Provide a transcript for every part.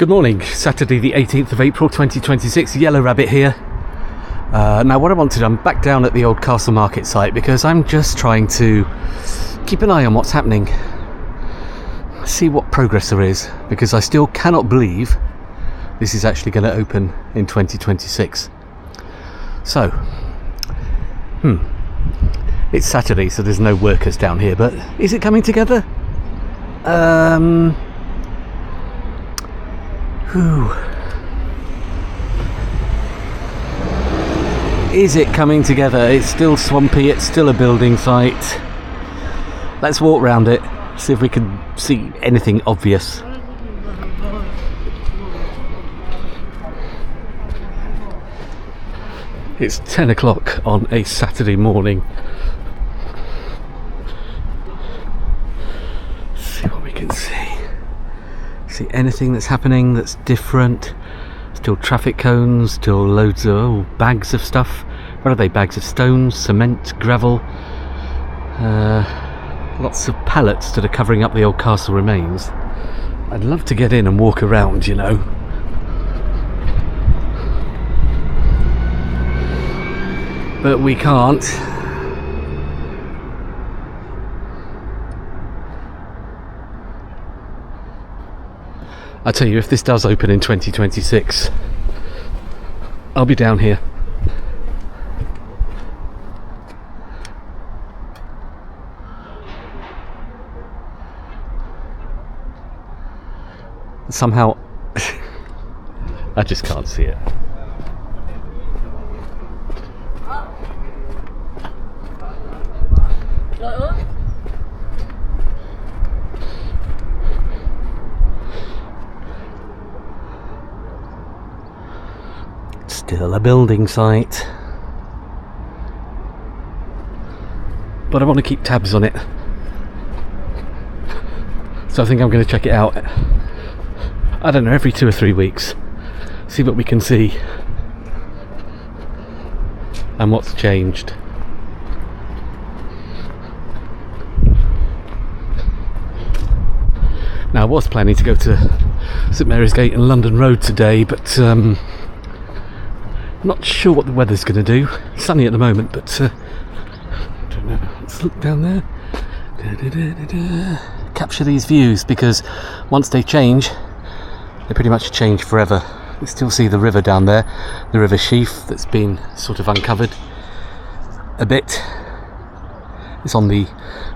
Good morning, Saturday the 18th of April 2026, Yellow Rabbit here. Now what I want to do, I'm back down at the old Castle Market site because I'm just trying to keep an eye on what's happening, see what progress there is, because I still cannot believe this is actually going to open in 2026. So, it's Saturday, so there's no workers down here, but is it coming together? Is it coming together? It's still swampy, it's still a building site. Let's walk round it, see if we can see anything obvious. It's 10 o'clock on a Saturday morning. Let's see what we can see. See anything that's happening that's different. Still traffic cones, still loads of bags of stuff. What are they? Bags of stones, cement, gravel. Lots of pallets that are covering up the old castle remains. I'd love to get in and walk around, you know. But we can't. I tell you, if this does open in 2026, I'll be down here. Somehow, I just can't see it. Still a building site, but I want to keep tabs on it, so I think I'm going to check it out, I don't know, every 2 or 3 weeks, see what we can see and what's changed. Now I was planning to go to St Mary's Gate and London Road today, but not sure what the weather's going to do. It's sunny at the moment, but I don't know. Let's look down there. Capture these views, because once they change, they pretty much change forever. You still see the river down there, the river sheaf that's been sort of uncovered a bit. It's on the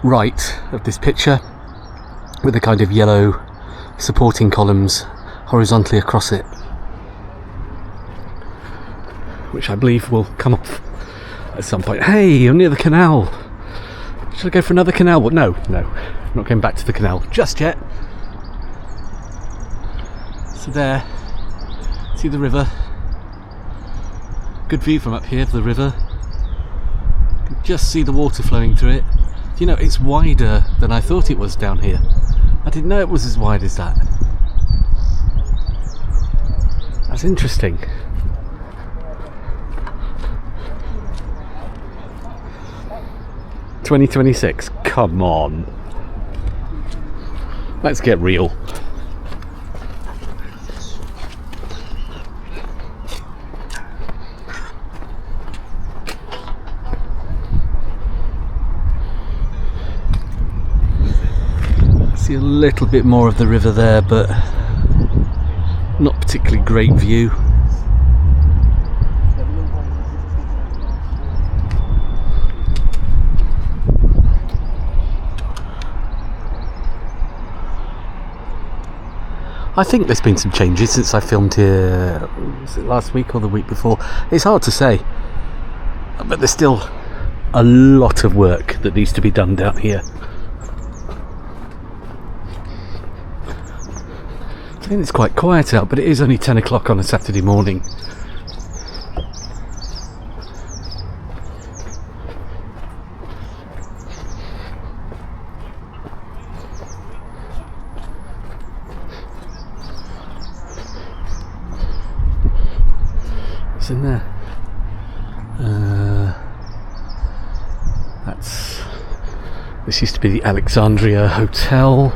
right of this picture, with the kind of yellow supporting columns horizontally across it, which I believe will come off at some point. Hey, I'm near the canal. Should I go for another canal? Well, no, I'm not going back to the canal just yet. So there, see the river. Good view from up here of the river. You can just see the water flowing through it. You know, it's wider than I thought it was down here. I didn't know it was as wide as that. That's interesting. '26, come on. Let's get real. See a little bit more of the river there, but not particularly great view. I think there's been some changes since I filmed here, was it last week or the week before? It's hard to say, but there's still a lot of work that needs to be done down here. I think it's quite quiet out, but it is only 10 o'clock on a Saturday morning. In there. This used to be the Alexandria Hotel.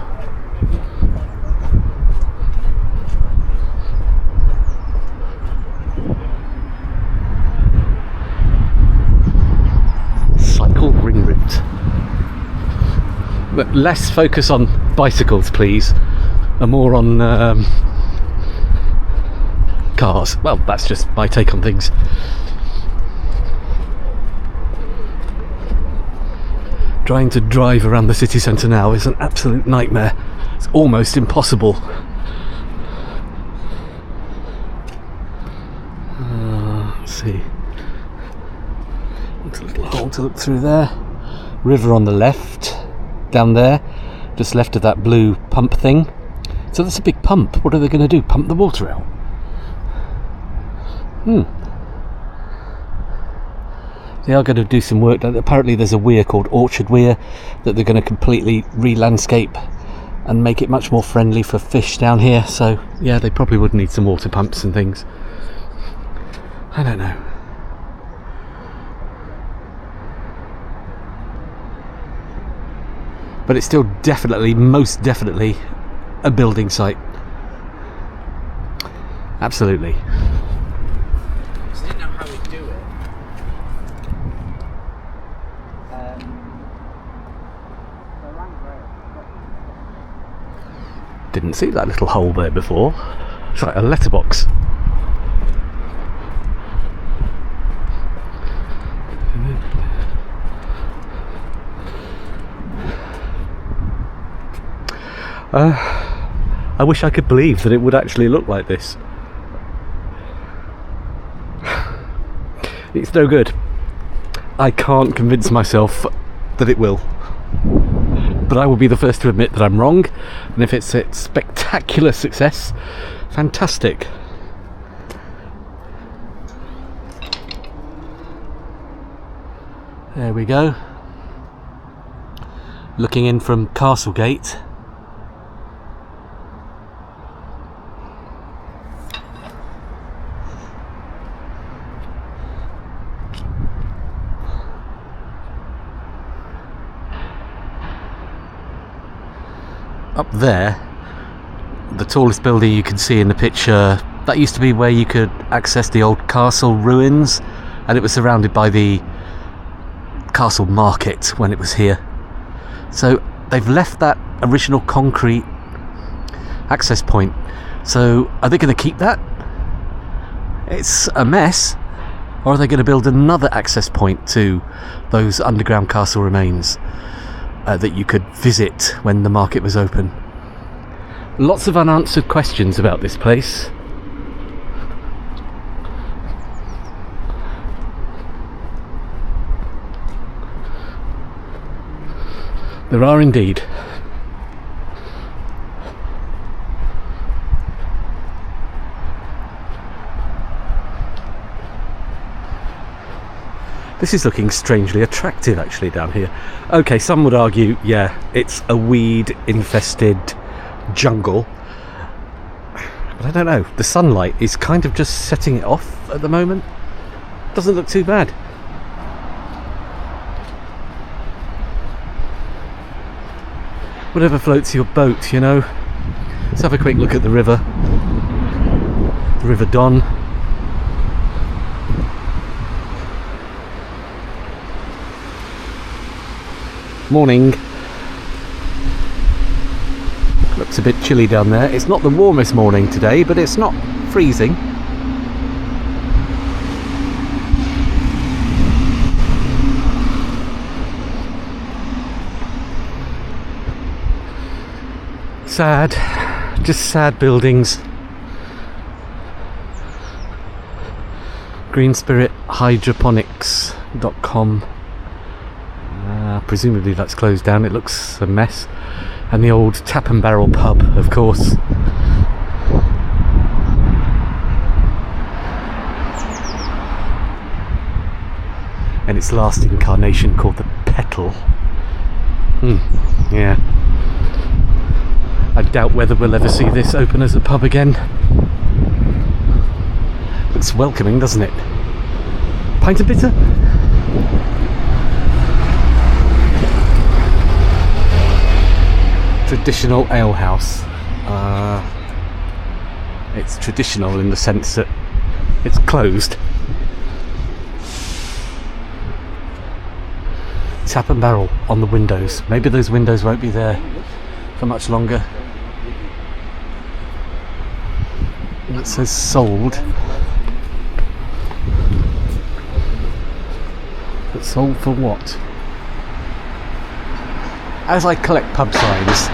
But less focus on bicycles, please, and more on cars. Well, that's just my take on things. Trying to drive around the city centre now is an absolute nightmare. It's almost impossible. Let's see. There's a little hole to look through there. River on the left, down there, just left of that blue pump thing. So that's a big pump. What are they going to do? Pump the water out? They are going to do some work. Apparently there's a weir called Orchard Weir that they're going to completely re-landscape and make it much more friendly for fish down here. So yeah, they probably would need some water pumps and things. I don't know. But it's still definitely, most definitely, a building site. Absolutely. I didn't know how we'd do it. Didn't see that little hole there before. It's like a letterbox. I wish I could believe that it would actually look like this. It's no good. I can't convince myself that it will. But I will be the first to admit that I'm wrong, and if it's a spectacular success, fantastic. There we go. Looking in from Castlegate. Up there, the tallest building you can see in the picture, that used to be where you could access the old castle ruins, and it was surrounded by the castle market when it was here. So they've left that original concrete access point. So are they going to keep that? It's a mess. Or are they going to build another access point to those underground castle remains that you could visit when the market was open? Lots of unanswered questions about this place. There are indeed. This is looking strangely attractive actually down here. Okay, some would argue, yeah, it's a weed infested jungle. But I don't know, the sunlight is kind of just setting it off at the moment. Doesn't look too bad. Whatever floats your boat, you know. Let's have a quick look at the river. The River Don. Morning. Looks a bit chilly down there. It's not the warmest morning today, but it's not freezing. Sad. Just sad buildings. Greenspirit Hydroponics.com. Presumably that's closed down. It looks a mess. And the old Tap and Barrel pub, of course. And its last incarnation called the Petal. Yeah. I doubt whether we'll ever see this open as a pub again. Looks welcoming, doesn't it? Pint of bitter? Traditional ale house. It's traditional in the sense that it's closed. tap and barrel on the windows. Maybe those windows won't be there for much longer. It says sold. But sold for what? As I collect pub signs,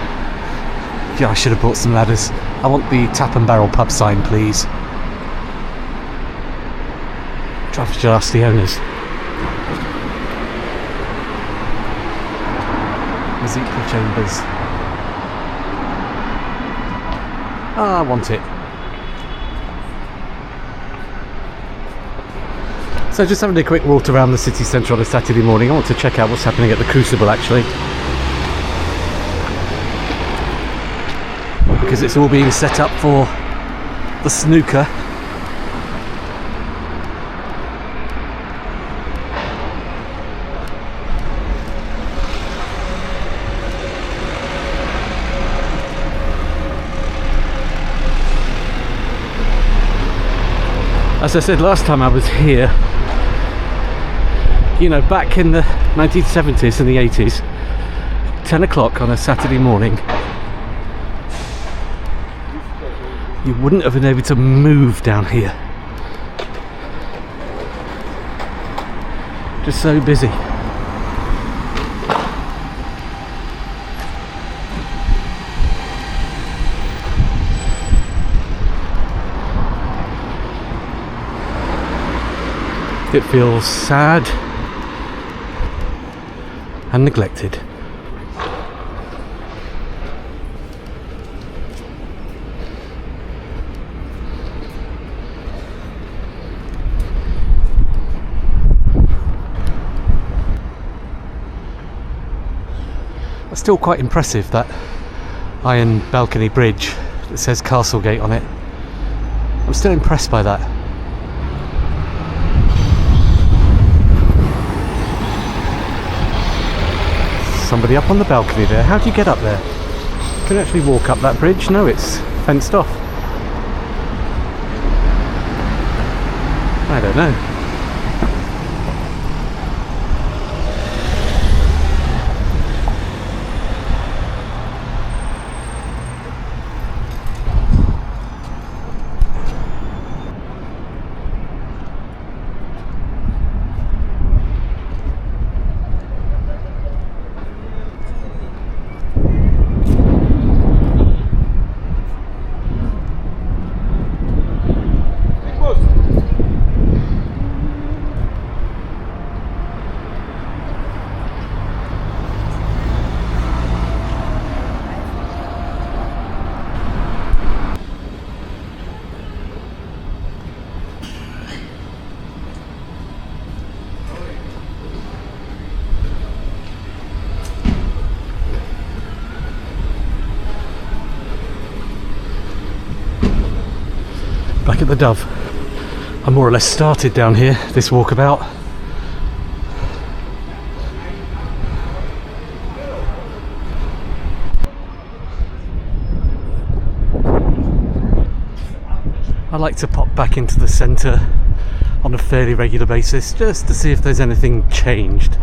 yeah, I should have bought some ladders. I want the tap and barrel pub sign, please. Try to ask the owners. Ezekiel Chambers. Ah, I want it. So just having a quick walk around the city centre on a Saturday morning. I want to check out what's happening at the Crucible actually, because it's all being set up for the Snooker. As I said last time I was here, you know, back in the 1970s and the 80s, 10 o'clock on a Saturday morning, you wouldn't have been able to move down here. Just so busy. It feels sad and neglected. It's still quite impressive, that iron balcony bridge that says Castlegate on it. I'm still impressed by that. Somebody up on the balcony there. How do you get up there? Can you actually walk up that bridge? No, it's fenced off. I don't know. Back at the Dove. I more or less started down here, this walkabout. I like to pop back into the centre on a fairly regular basis just to see if there's anything changed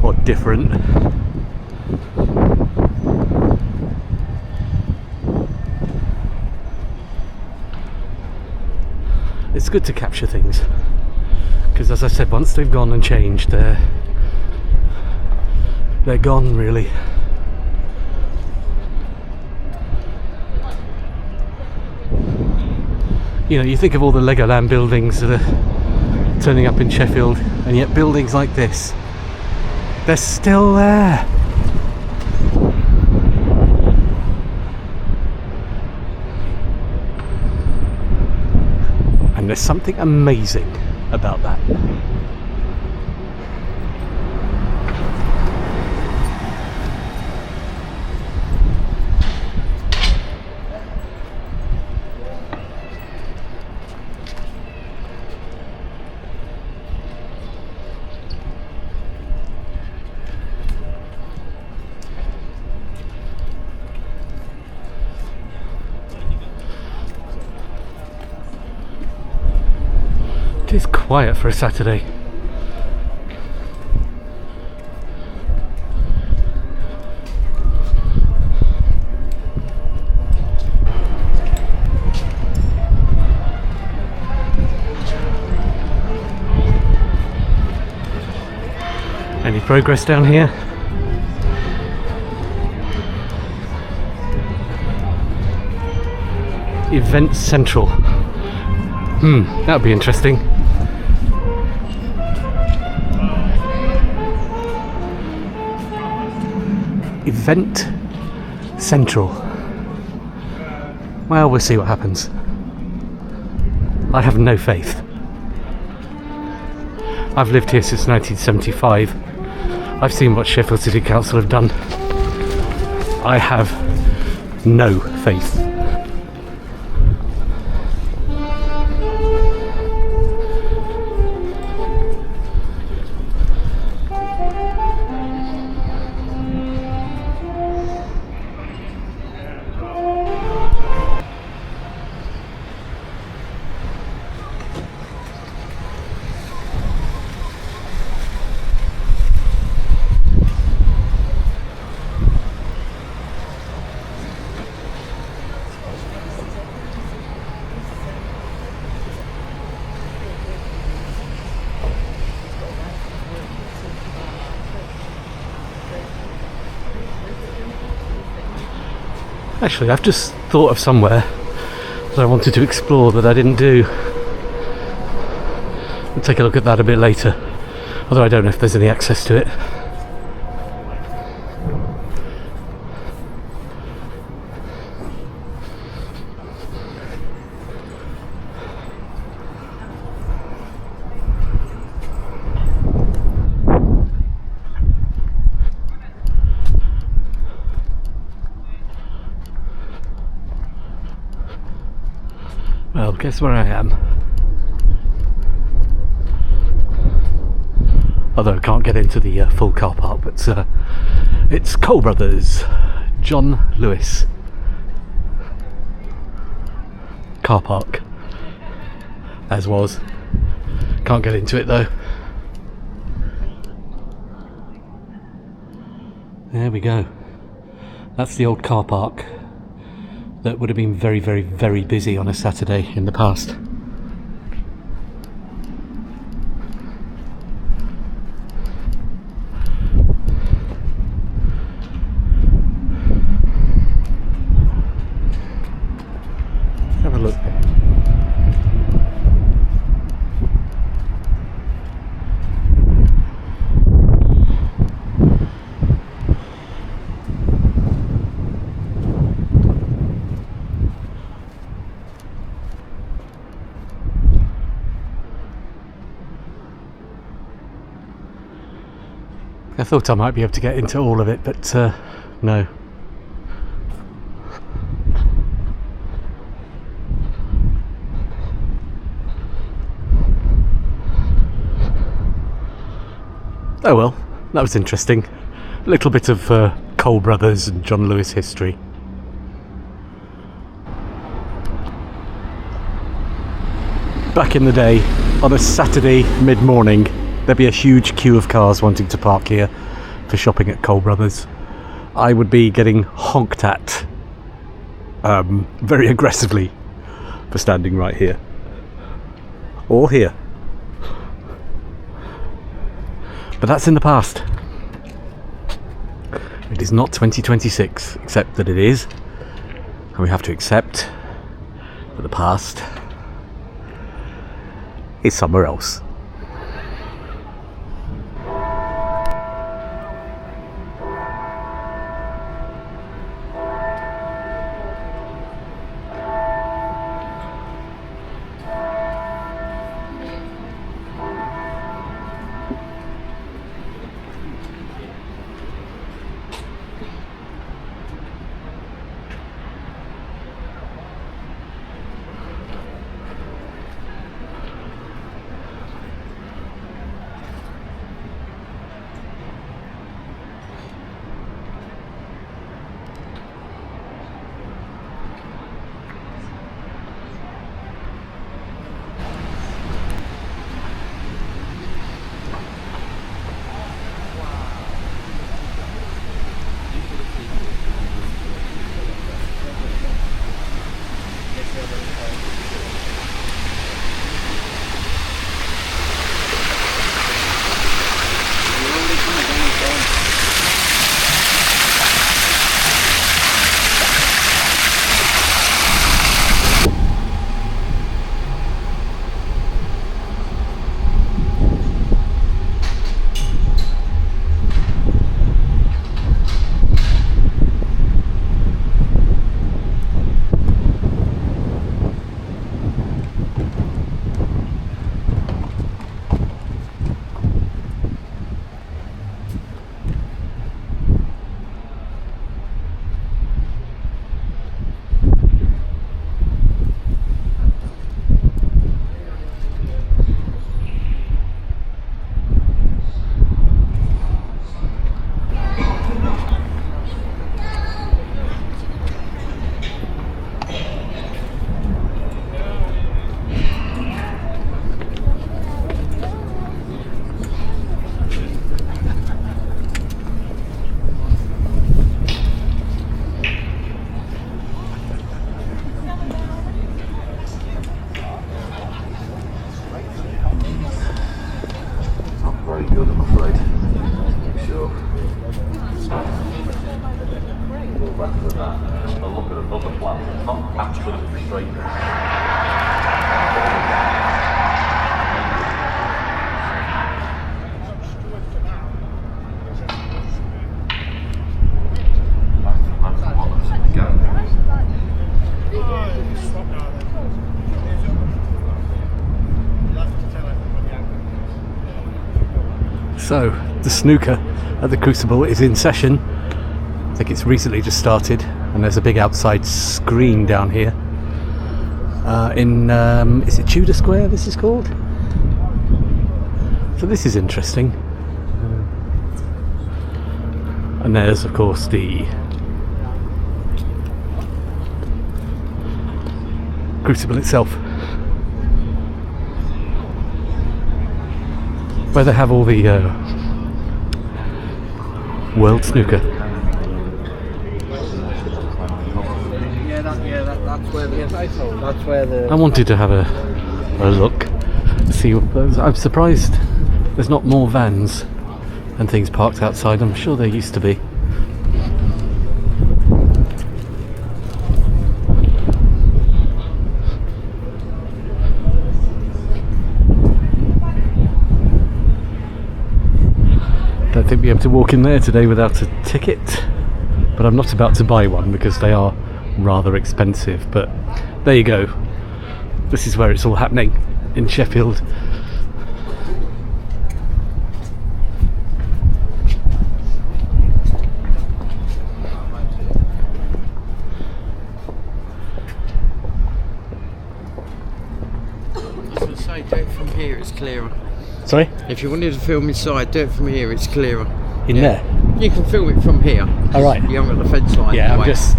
or different. It's good to capture things, because as I said, once they've gone and changed, they're gone really. You know, you think of all the Legoland buildings that are turning up in Sheffield, and yet buildings like this, they're still there. And there's something amazing about that. It is quiet for a Saturday. progress down here. Event Central. That would be interesting. Event Central. Well, we'll see what happens. I have no faith. I've lived here since 1975. I've seen what Sheffield City Council have done. I have no faith. Actually, I've just thought of somewhere that I wanted to explore that I didn't do. We'll take a look at that a bit later, although I don't know if there's any access to it. Well, guess where I am? Although I can't get into the full car park, but it's Cole Brothers, John Lewis car park, as was. Can't get into it though. There we go. That's the old car park that would have been very, very, very busy on a Saturday in the past. Have a look. I thought I might be able to get into all of it, but no. Oh well, that was interesting. A little bit of Cole Brothers and John Lewis history. Back in the day, on a Saturday mid-morning, there'd be a huge queue of cars wanting to park here for shopping at Cole Brothers. I would be getting honked at very aggressively for standing right here. Or here. But that's in the past. It is not 2026, except that it is. And we have to accept that the past is somewhere else. less than that, and look at another plan. It's not absolutely straight. So, the snooker at the Crucible is in session. I think it's recently just started, and there's a big outside screen down here. Is it Tudor Square this is called? So this is interesting. And there's, of course, the Crucible itself, where they have all the World Snooker. That's where the. I wanted to have a look, see. I'm surprised there's not more vans and things parked outside. I'm sure there used to be. Don't think we'll be able to walk in there today without a ticket, but I'm not about to buy one because they are rather expensive. But there you go, this is where it's all happening in Sheffield. Say, do it from here, it's clearer. Sorry? If you wanted to film inside, do it from here, it's clearer. In there? You can film it from here. Alright. You haven't got the fence line. Yeah, I'm just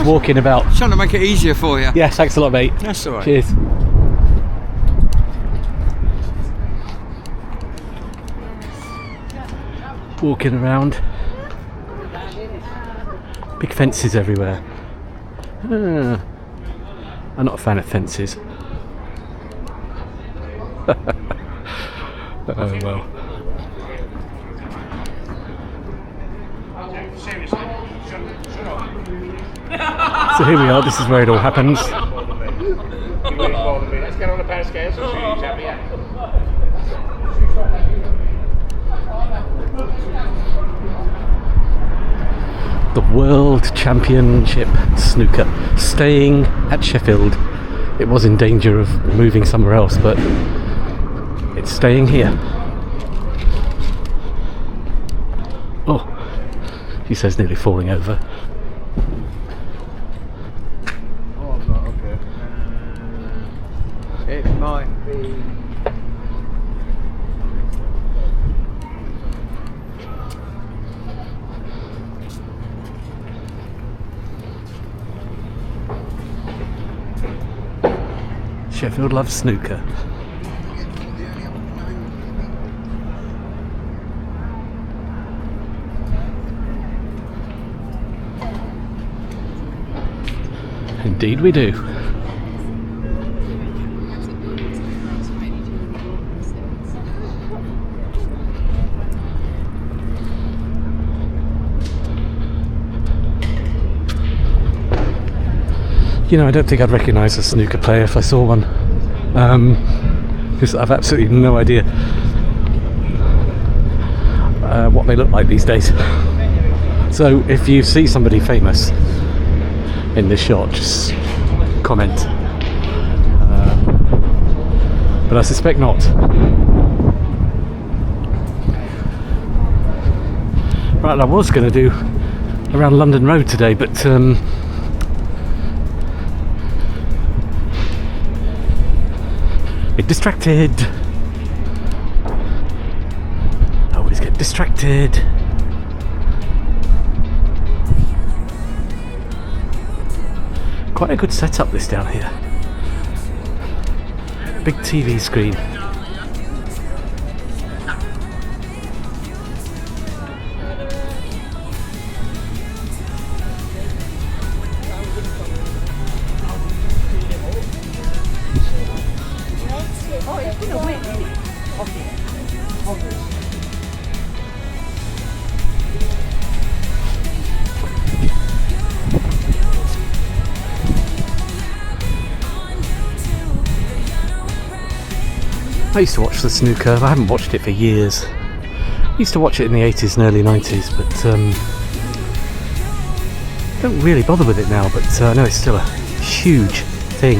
walking about. Trying to make it easier for you. Yeah, thanks a lot, mate. That's alright. Cheers. Walking around. Big fences everywhere. I'm not a fan of fences. Oh well. So here we are, this is where it all happens. Let's get on a pair of scales and see each other, yeah. The World Championship Snooker, staying at Sheffield. It was in danger of moving somewhere else, but it's staying here. Oh, he says nearly falling over. Oh, okay. It might be. Sheffield loves snooker. Indeed we do. You know, I don't think I'd recognise a snooker player if I saw one, because I've absolutely no idea what they look like these days. So if you see somebody famous in this shot, just comment. But I suspect not. Right, I was going to do around London Road today, but get distracted. Always get distracted. Quite a good setup this down here. Big TV screen. I used to watch the snooker. I haven't watched it for years. I used to watch it in the 80s and early 90s, but don't really bother with it now. But I know it's still a huge thing.